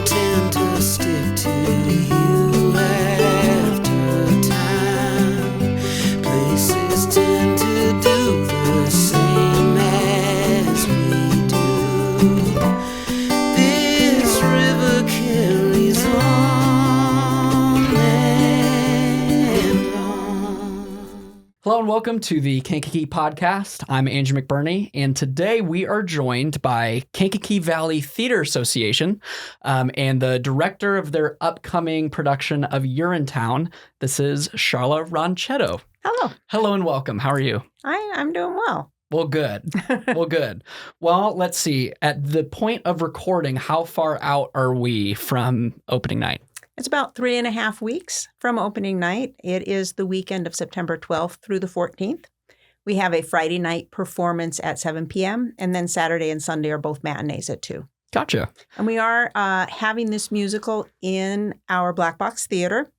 tend to stick to you after time. Places tend to do the same as we do. This river carries on and on. Hello and welcome to the Kankakee Podcast. I'm Andrew McBurnie, and today we are joined by Kankakee Valley Theatre Association and the director of their upcoming production of Urinetown. This is Sharla Ronchetto. Hello. Hello and welcome. How are you? I'm doing well. Well, good. Well, let's see. At the point of recording, how far out are we from opening night? It's about 3.5 weeks from opening night. It is the weekend of September 12th through the 14th. We have a Friday night performance at 7 p.m. and then Saturday and Sunday are both matinees at 2. Gotcha. And we are having this musical in our Black Box Theater,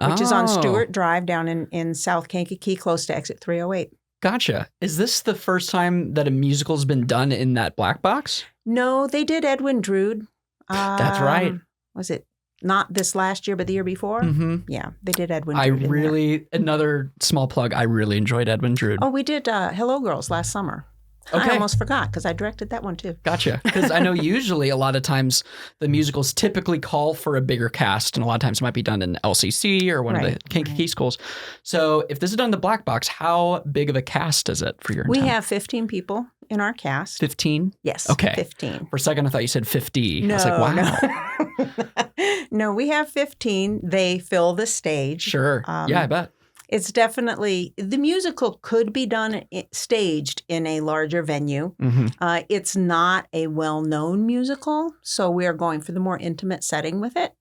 which is on Stewart Drive down in South Kankakee, close to exit 308. Gotcha. Is this the first time that a musical's been done in that black box? No, they did Edwin Drood. That's right. Was it not this last year, but the year before? Mm-hmm. Yeah, they did Edwin Drood. Another small plug, I really enjoyed Edwin Drood. Oh, we did Hello Girls last summer. Okay. I almost forgot because I directed that one too. Gotcha. Because I know usually a lot of times the musicals typically call for a bigger cast, and a lot of times it might be done in LCC or one of the Kankakee schools. So if this is done in the black box, how big of a cast is it for your We have 15 people in our cast. 15? Yes. Okay. 15. For a second, I thought you said 50. No, I was like, wow. No, we have 15. They fill the stage. Sure. Yeah, I bet. It's definitely, the musical could be done staged in a larger venue. Mm-hmm. It's not a well-known musical, so we are going for the more intimate setting with it.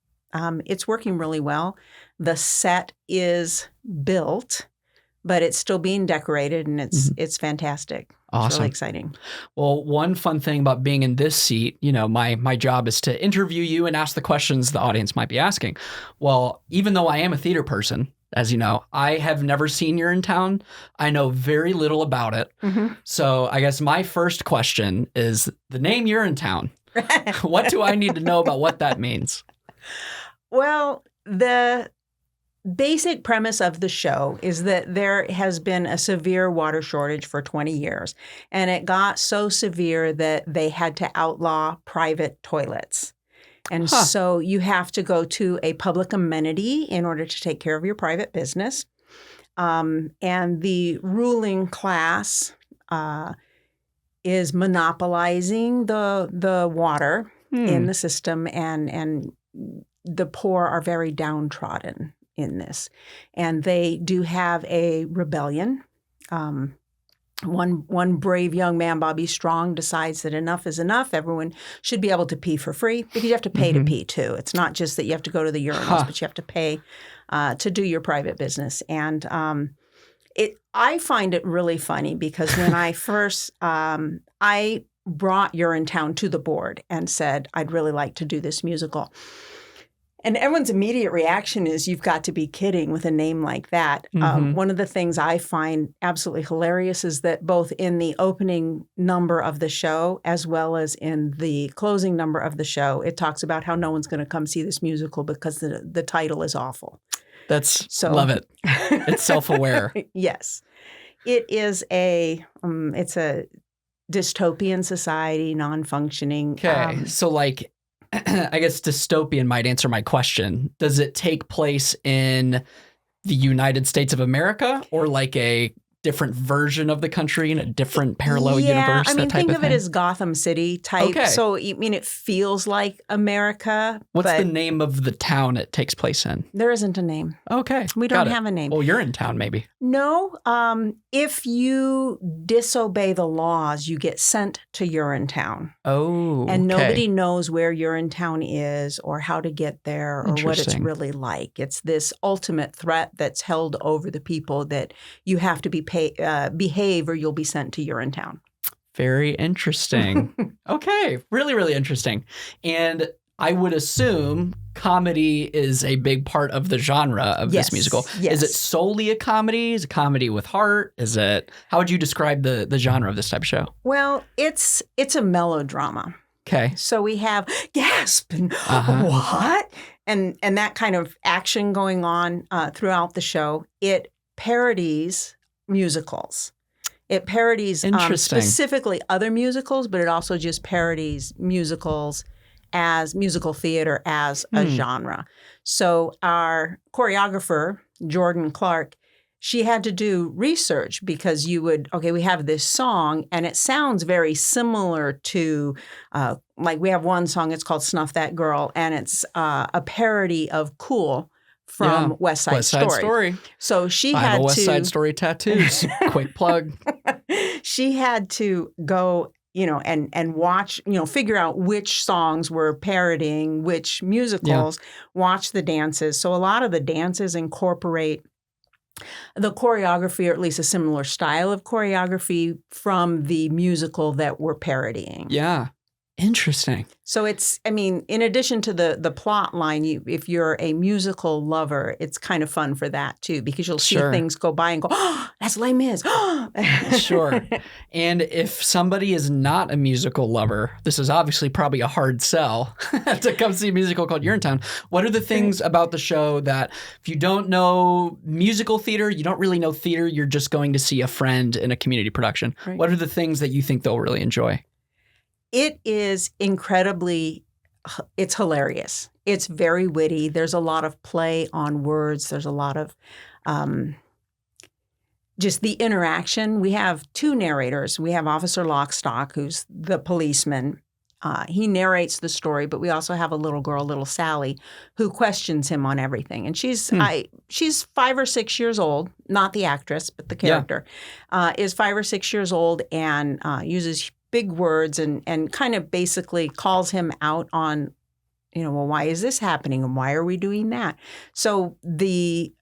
It's working really well. The set is built, but it's still being decorated, and it's fantastic. Awesome. It's really exciting. Well, one fun thing about being in this seat, my job is to interview you and ask the questions the audience might be asking. Well, even though I am a theater person, as you know, I have never seen Urinetown. I know very little about it. Mm-hmm. So I guess my first question is the name Urinetown. What do I need to know about what that means? Well, the basic premise of the show is that there has been a severe water shortage for 20 years. And it got so severe that they had to outlaw private toilets. And so you have to go to a public amenity in order to take care of your private business. And the ruling class is monopolizing the water in the system, and the poor are very downtrodden in this. And they do have a rebellion. One brave young man, Bobby Strong, decides that enough is enough. Everyone should be able to pee for free, because you have to pay to pee too. It's not just that you have to go to the urinals, but you have to pay to do your private business. And I find it really funny because when I first I brought Urinetown to the board and said, I'd really like to do this musical. And everyone's immediate reaction is, you've got to be kidding with a name like that. Mm-hmm. One of the things I find absolutely hilarious is that both in the opening number of the show as well as in the closing number of the show, it talks about how no one's going to come see this musical because the title is awful. Love it. It's self-aware. Yes. It is it's a dystopian society, non-functioning. Okay. So I guess dystopian might answer my question. Does it take place in the United States of America, or like a different version of the country in a different parallel universe? I mean, think of thing? it as Gotham City type. Okay. So, it feels like America. What's the name of the town it takes place in? There isn't a name. Okay. We don't have a name. Well, you're in town, maybe. No. If you disobey the laws, you get sent to Urinetown. Oh, and nobody knows where Urinetown is or how to get there or what it's really like. It's this ultimate threat that's held over the people that you have to behave or you'll be sent to Urinetown. Very interesting. Okay. Really, really interesting. And I would assume comedy is a big part of the genre of this musical. Yes. Is it solely a comedy? Is it a comedy with heart? How would you describe the genre of this type of show? Well, it's a melodrama. Okay. So we have gasp and what? And that kind of action going on throughout the show. It parodies musicals. It parodies specifically other musicals, but it also just parodies musicals as musical theater as a genre. So our choreographer, Jordan Clark, she had to do research because we have this song and it sounds very similar to, like we have one song, it's called Snuff That Girl, and it's a parody of Cool from West Side Story. So she I had have a West Side Story tattoos. Quick plug. She had to go, and watch, figure out which songs were parodying which musicals, watch the dances. So a lot of the dances incorporate the choreography, or at least a similar style of choreography from the musical that we're parodying. Yeah. Interesting. So it's, in addition to the plot line, if you're a musical lover, it's kind of fun for that too, because you'll see things go by and go, oh, that's Les Mis. Sure. And if somebody is not a musical lover, this is obviously probably a hard sell to come see a musical called Urinetown. What are the things about the show that if you don't know musical theater, you don't really know theater, you're just going to see a friend in a community production? Right. What are the things that you think they'll really enjoy? It is it's hilarious. It's very witty. There's a lot of play on words. There's a lot of just the interaction. We have two narrators. We have Officer Lockstock, who's the policeman. He narrates the story, but we also have a little girl, little Sally, who questions him on everything. And she's 5 or 6 years old, not the actress, but the character, is 5 or 6 years old and uses big words and kind of basically calls him out on, well, why is this happening and why are we doing that? So the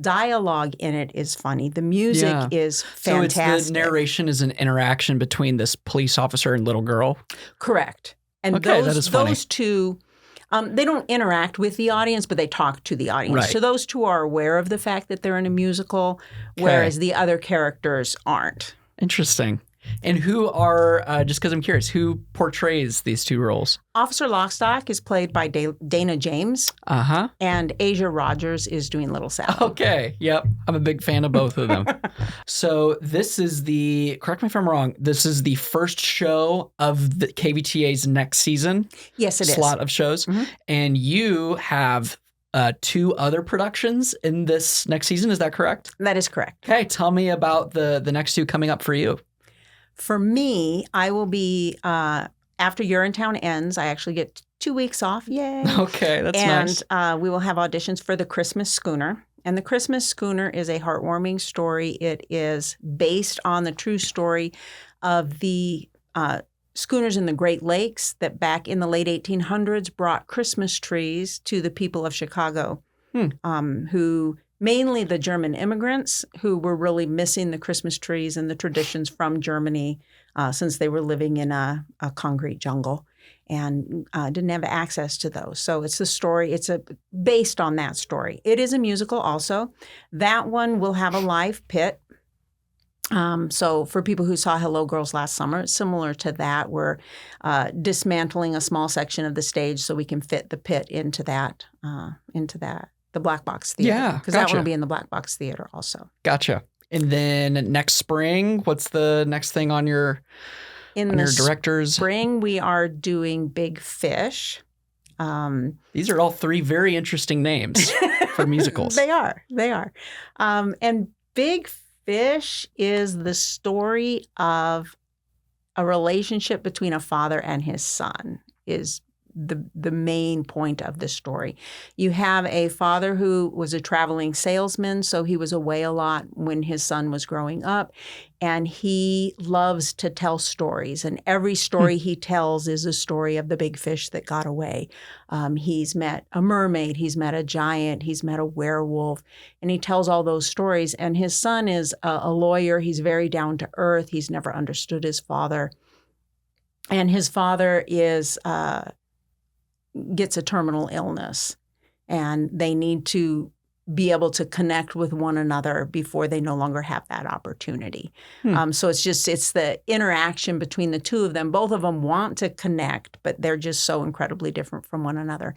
dialogue in it is funny. The music is fantastic. So it's the narration is an interaction between this police officer and little girl? Correct. And those two, they don't interact with the audience, but they talk to the audience. Right. So those two are aware of the fact that they're in a musical, whereas the other characters aren't. Interesting. And who are, just because I'm curious, who portrays these two roles? Officer Lockstock is played by Dana James. Uh-huh. And Asia Rogers is doing Little Sally. Okay. Yep. I'm a big fan of both of them. So this is correct me if I'm wrong, this is the first show of the KVTA's next season. Yes, it is. Slot of shows. Mm-hmm. And you have 2 other productions in this next season. Is that correct? That is correct. Okay. Tell me about the next 2 coming up for you. For me, I will be, after Urinetown ends, I actually get 2 weeks off. Yay. Okay, that's nice. And we will have auditions for The Christmas Schooner. And The Christmas Schooner is a heartwarming story. It is based on the true story of the schooners in the Great Lakes that back in the late 1800s brought Christmas trees to the people of Chicago, who... mainly the German immigrants who were really missing the Christmas trees and the traditions from Germany since they were living in a concrete jungle and didn't have access to those. So it's the story. It's based on that story. It is a musical also. That one will have a live pit. So for people who saw Hello Girls last summer, it's similar to that. We're dismantling a small section of the stage so we can fit the pit into that. The Black Box Theater. Yeah, because that one will be in the Black Box Theater also. Gotcha. And then next spring, what's the next thing on your directors? Spring, we are doing Big Fish. These are all 3 very interesting names for musicals. They are. And Big Fish is the story of a relationship between a father and his son is the main point of the story. You have a father who was a traveling salesman, so he was away a lot when his son was growing up, and he loves to tell stories, and every story he tells is a story of the big fish that got away. He's met a mermaid, he's met a giant, he's met a werewolf, and he tells all those stories, and his son is a lawyer. He's very down to earth. He's never understood his father, and his father gets a terminal illness, and they need to be able to connect with one another before they no longer have that opportunity. So it's the interaction between the two of them. Both of them want to connect, but they're just so incredibly different from one another.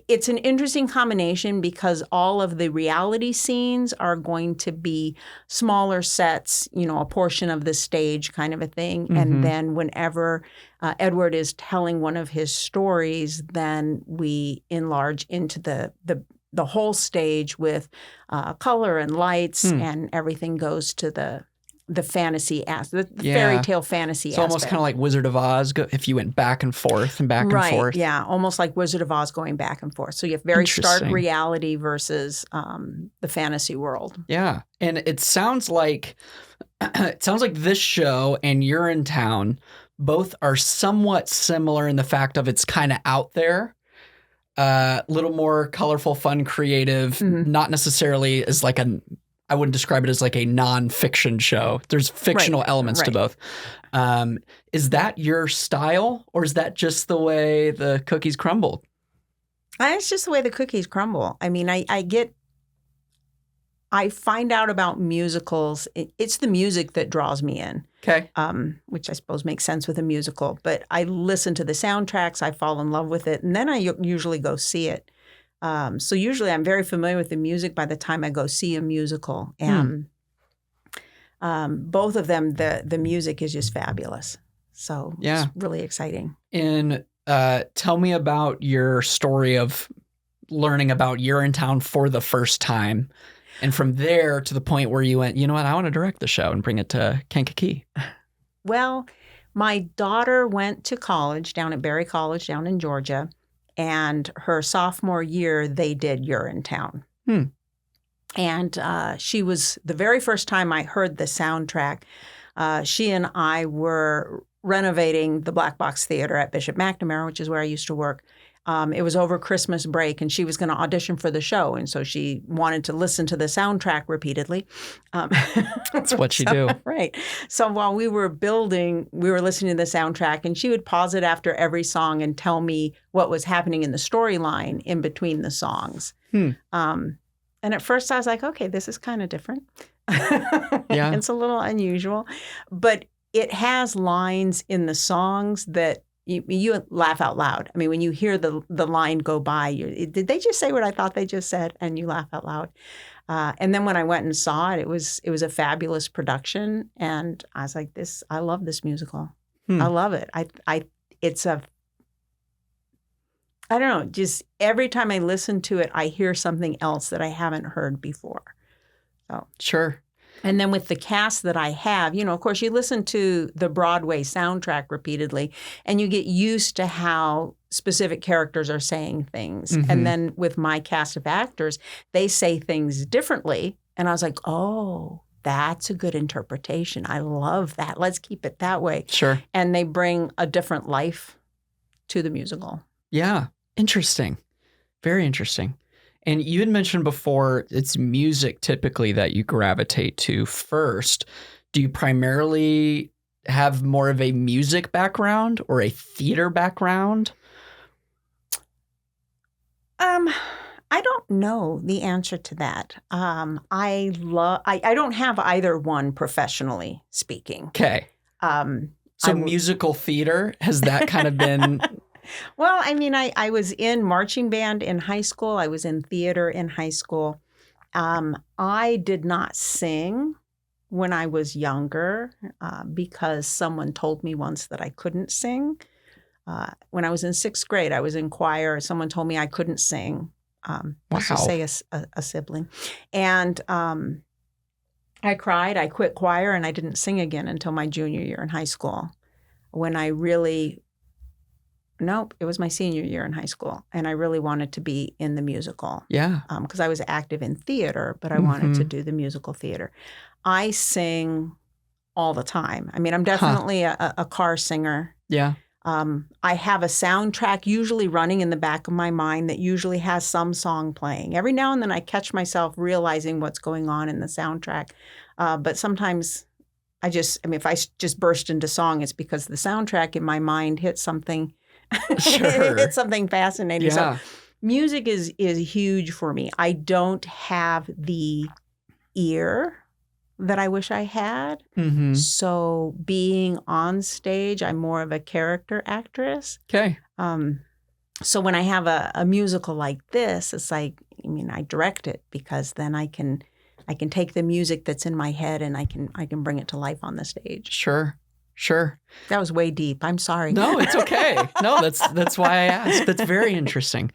It's an interesting combination because all of the reality scenes are going to be smaller sets, a portion of the stage kind of a thing. And then whenever Edward is telling one of his stories, then we enlarge into the whole stage with color and lights, and everything goes to the fantasy aspect, the fairy tale fantasy it's aspect. Almost kind of like Wizard of Oz if you went back and forth and back and forth. Right, yeah, almost like Wizard of Oz going back and forth. So you have very stark reality versus the fantasy world. Yeah, and it sounds like this show and Urinetown both are somewhat similar in the fact of it's kind of out there. A little more colorful, fun, creative, not necessarily as like I wouldn't describe it as like a non-fiction show. There's fictional elements to both. Is that your style, or is that just the way the cookies crumbled? It's just the way the cookies crumble. I mean, I find out about musicals. It's the music that draws me in. Okay. Which I suppose makes sense with a musical. But I listen to the soundtracks, I fall in love with it, and then I usually go see it. So usually I'm very familiar with the music by the time I go see a musical. And both of them, the music is just fabulous. So it's really exciting. And tell me about your story of learning about Urinetown for the first time. And from there to the point where you went, you know what, I want to direct the show and bring it to Kankakee. Well, my daughter went to college down at Berry College down in Georgia. And her sophomore year, they did Urinetown. And she was, the very first time I heard the soundtrack, she and I were renovating the Black Box Theater at Bishop McNamara, which is where I used to work. It was over Christmas break, and she was going to audition for the show. And so she wanted to listen to the soundtrack repeatedly. That's what you do. Right. So while we were building, we were listening to the soundtrack, and she would pause it after every song and tell me what was happening in the storyline in between the songs. And at first I was like, okay, this is kind of different. Yeah. It's a little unusual. But it has lines in the songs that you laugh out loud. I mean, when you hear the line go by, did they just say what I thought they just said? And you laugh out loud. And then when I went and saw it, it was a fabulous production. And I was like, I love this musical. I love it. I don't know, just every time I listen to it, I hear something else that I haven't heard before. So Sure. And then with the cast that I have, of course, you listen to the Broadway soundtrack repeatedly, and you get used to how specific characters are saying things. And then with my cast of actors, they say things differently. And I was like, oh, that's a good interpretation. I love that. Let's keep it that way. Sure. And they bring a different life to the musical. Yeah. Interesting. Very interesting. And you had mentioned before it's music typically that you gravitate to first. Do you primarily have more of a music background or a theater background? I don't know the answer to that. I don't have either one professionally speaking. Okay. So musical theater, has that kind of been... Well, I mean, I was in marching band in high school. I was in theater in high school. I did not sing when I was younger because someone told me once that I couldn't sing. When I was in 6th grade, I was in choir. Someone told me I couldn't sing. Let's just say a sibling. And I cried. I quit choir, and I didn't sing again until my junior year in high school. When I really... Nope, it was my senior year in high school, and I really wanted to be in the musical. Yeah. Because I was active in theater, but I wanted to do the musical theater. I sing all the time. I mean, I'm definitely a car singer. Yeah. I have a soundtrack usually running in the back of my mind that usually has some song playing. Every now and then I catch myself realizing what's going on in the soundtrack. But sometimes if I just burst into song, it's because the soundtrack in my mind hit something. Sure. It's something fascinating. Yeah. So music is huge for me. I don't have the ear that I wish I had. Mm-hmm. So being on stage, I'm more of a character actress. Okay. So when I have a musical like this, it's like, I mean, I direct it because then I can take the music that's in my head and I can bring it to life on the stage. Sure. That was way deep. I'm sorry. No, it's okay. No, that's why I asked. That's very interesting.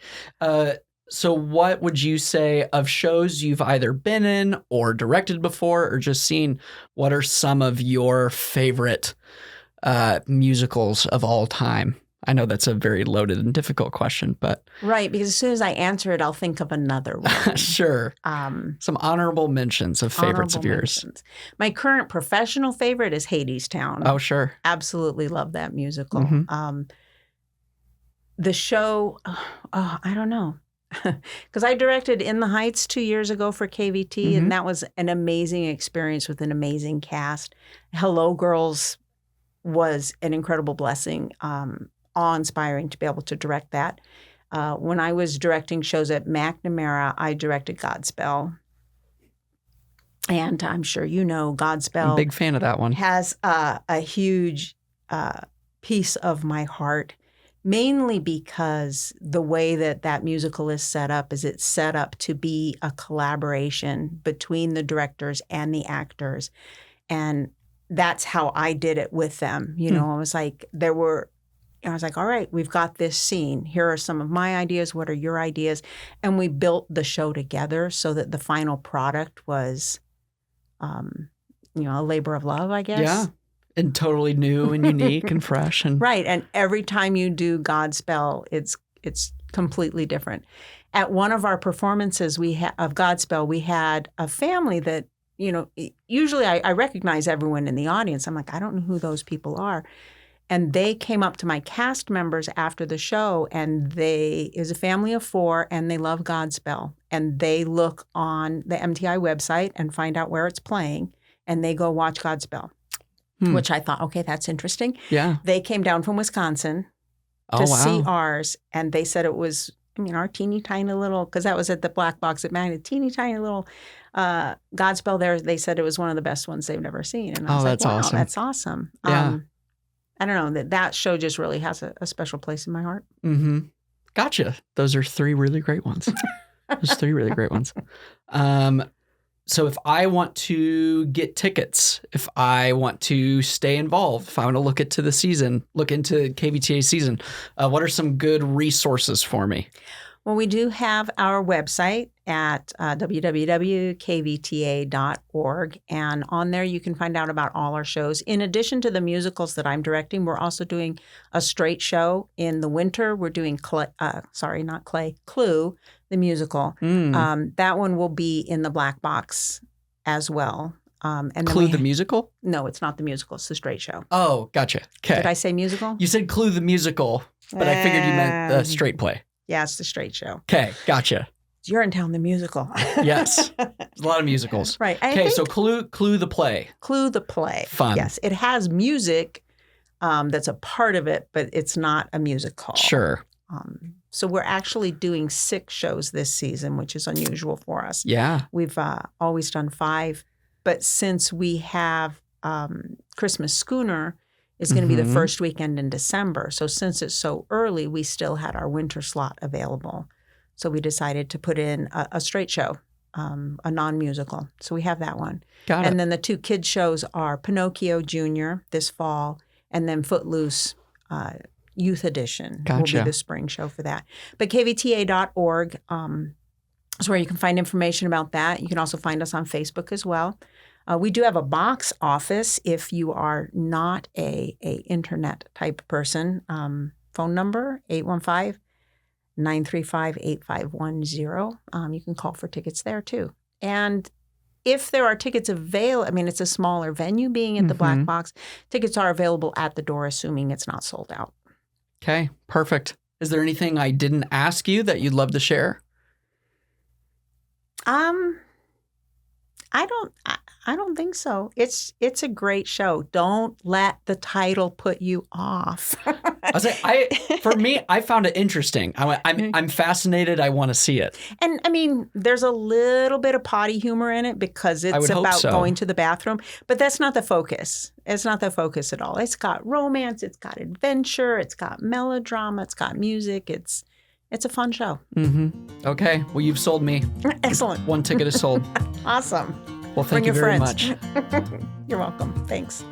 So what would you say of shows you've either been in or directed before or just seen? What are some of your favorite musicals of all time? I know that's a very loaded and difficult question, but... Right, because as soon as I answer it, I'll think of another one. Sure. Some honorable mentions of favorites of yours. Mentions. My current professional favorite is Hadestown. Oh, sure. Absolutely love that musical. Mm-hmm. The show, I don't know. Because I directed In the Heights 2 years ago for KVT, Mm-hmm. and that was an amazing experience with an amazing cast. Hello Girls was an incredible blessing, awe-inspiring to be able to direct that. When I was directing shows at McNamara, I directed Godspell. And I'm sure you know Godspell. I'm a big fan of that one. Has a huge piece of my heart. Mainly because the way that musical is set up is it's set up to be a collaboration between the directors and the actors. And that's how I did it with them. You know, I was like, all right, we've got this scene. Here are some of my ideas. What are your ideas? And we built the show together so that the final product was, a labor of love, I guess. Yeah. And totally new and unique and fresh. And Right. And every time you do Godspell, it's completely different. At one of our performances of Godspell, we had a family that, usually I recognize everyone in the audience. I'm like, I don't know who those people are. And they came up to my cast members after the show, and is a family of 4, and they love Godspell. And they look on the MTI website and find out where it's playing, and they go watch Godspell. Which I thought, okay, that's interesting. Yeah. They came down from Wisconsin to see ours, and they said it was, our teeny tiny little, because that was at the Black Box at Magnet, teeny tiny little Godspell there. They said it was one of the best ones they've ever seen. And I was like, that's wow, awesome. that's awesome. Yeah. I don't know, that show just really has a special place in my heart. Mm-hmm. Gotcha. Those are 3 really great ones. So if I want to get tickets, if I want to stay involved, if I want to look into KVTA season, what are some good resources for me? Well, we do have our website at www.kvta.org, and on there you can find out about all our shows. In addition to the musicals that I'm directing, we're also doing a straight show in the winter. We're doing Clue, the musical. That one will be in the Black Box as well. And Clue the musical? No, it's not the musical. It's the straight show. Oh, gotcha. Okay. Did I say musical? You said Clue the musical, but I figured you meant the straight play. Yeah, it's the straight show. Okay, gotcha. It's Urinetown the Musical. Yes. There's a lot of musicals. Right. Okay, so Clue the play. Clue the play. Fun. Yes. It has music that's a part of it, but it's not a musical. Sure. So we're actually doing 6 shows this season, which is unusual for us. Yeah. We've always done 5. But since we have Christmas Schooner is going to be the first weekend in December. So since it's so early, we still had our winter slot available. So we decided to put in a straight show, a non-musical. So we have that one. Got it. And then the 2 kids shows are Pinocchio Jr. this fall, and then Footloose Youth Edition will be the spring show for that. But kvta.org is where you can find information about that. You can also find us on Facebook as well. We do have a box office if you are not a internet type person. Phone number, 815-935-8510. You can call for tickets there too. And if there are tickets available, it's a smaller venue being at the Black Box, tickets are available at the door, assuming it's not sold out. Okay, perfect. Is there anything I didn't ask you that you'd love to share? I don't think so. It's a great show. Don't let the title put you off. For me, I found it interesting. I'm fascinated. I want to see it. And I mean, there's a little bit of potty humor in it because it's about going to the bathroom, but that's not the focus. It's not the focus at all. It's got romance, it's got adventure, it's got melodrama, it's got music. It's a fun show. Mm-hmm. Okay. Well, you've sold me. Excellent. 1 ticket is sold. Awesome. Well, thank you very much. You're welcome. Thanks.